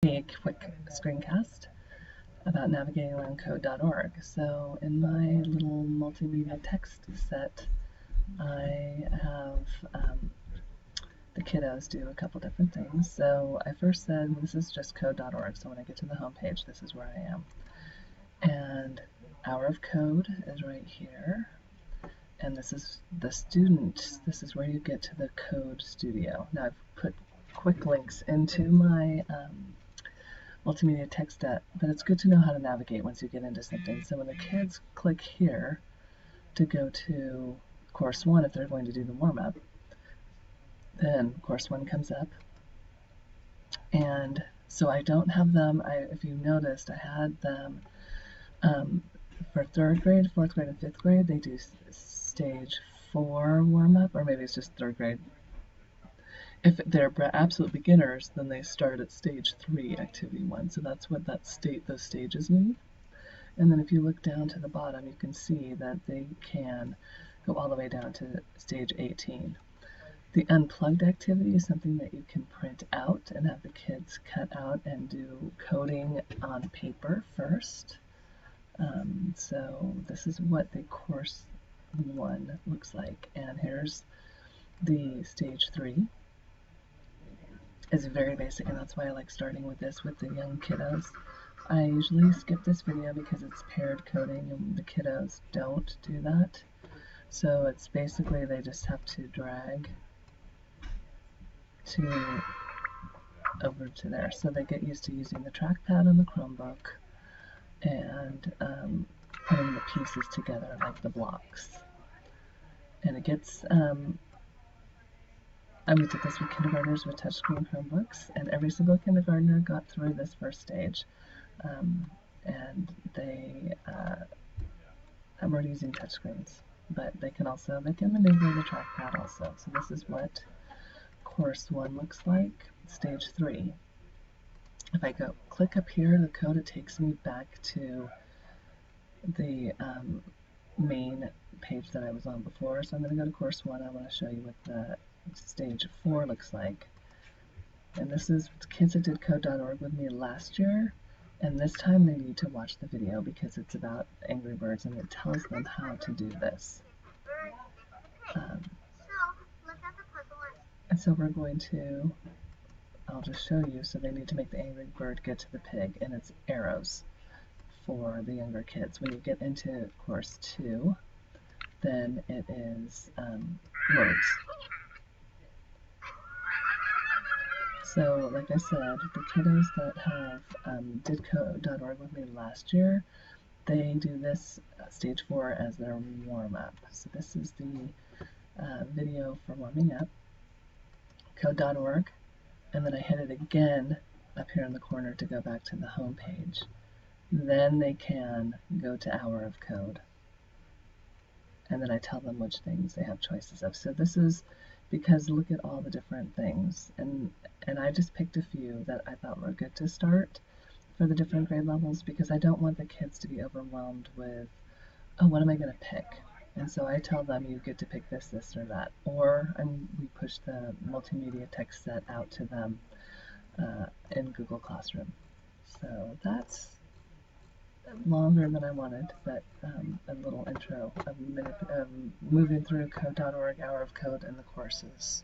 A quick screencast about navigating around code.org. So in my little multimedia text set, I have the kiddos do a couple different things. So I first said this is just code.org, so when I get to the home page, this is where I am. And Hour of Code is right here. And this is the student. This is where you get to the code studio. Now I've put quick links into my multimedia text set, but it's good to know how to navigate once you get into something. So when the kids click here to go to course 1, if they're going to do the warm-up, then course 1 comes up. And so I don't have them, if you noticed, I had them for 3rd grade, 4th grade, and 5th grade, they do stage 4 warm-up, or maybe it's just 3rd grade. If they're absolute beginners, then they start at stage 3, activity 1. So that's what those stages mean. And then if you look down to the bottom, you can see that they can go all the way down to stage 18. The unplugged activity is something that you can print out and have the kids cut out and do coding on paper first. So this is what the course 1 looks like. And here's the stage 3. It's very basic, and that's why I like starting with this with the young kiddos. I usually skip this video because it's paired coding and the kiddos don't do that. So it's basically they just have to drag over to there. So they get used to using the trackpad on the Chromebook and putting the pieces together like the blocks. And it gets we did this with kindergartners with touchscreen Chromebooks, and every single kindergartner got through this first stage. And they were using touchscreens, but they can maneuver the trackpad also. So this is what course 1 looks like, stage 3. If I go click up here, the code, it takes me back to the main page that I was on before. So I'm going to go to course 1. I want to show you what the stage 4 looks like. And this is kids that did code.org with me last year, and this time they need to watch the video because it's about Angry Birds and it tells them how to do this. And so we're going to, I'll just show you, so they need to make the Angry Bird get to the pig, and it's arrows for the younger kids. When you get into course 2, then it is words. So, like I said, the kiddos that have did code.org with me last year, they do this stage 4 as their warm-up. So this is the video for warming up, code.org, and then I hit it again up here in the corner to go back to the home page. Then they can go to Hour of Code, and then I tell them which things they have choices of. So this is because look at all the different things, and I just picked a few that I thought were good to start for the different grade levels, because I don't want the kids to be overwhelmed with, oh, what am I going to pick? And so I tell them you get to pick this, this, or that, or we push the multimedia text set out to them in Google Classroom. So that's longer than I wanted, but a little intro of moving through code.org, Hour of Code, and the courses.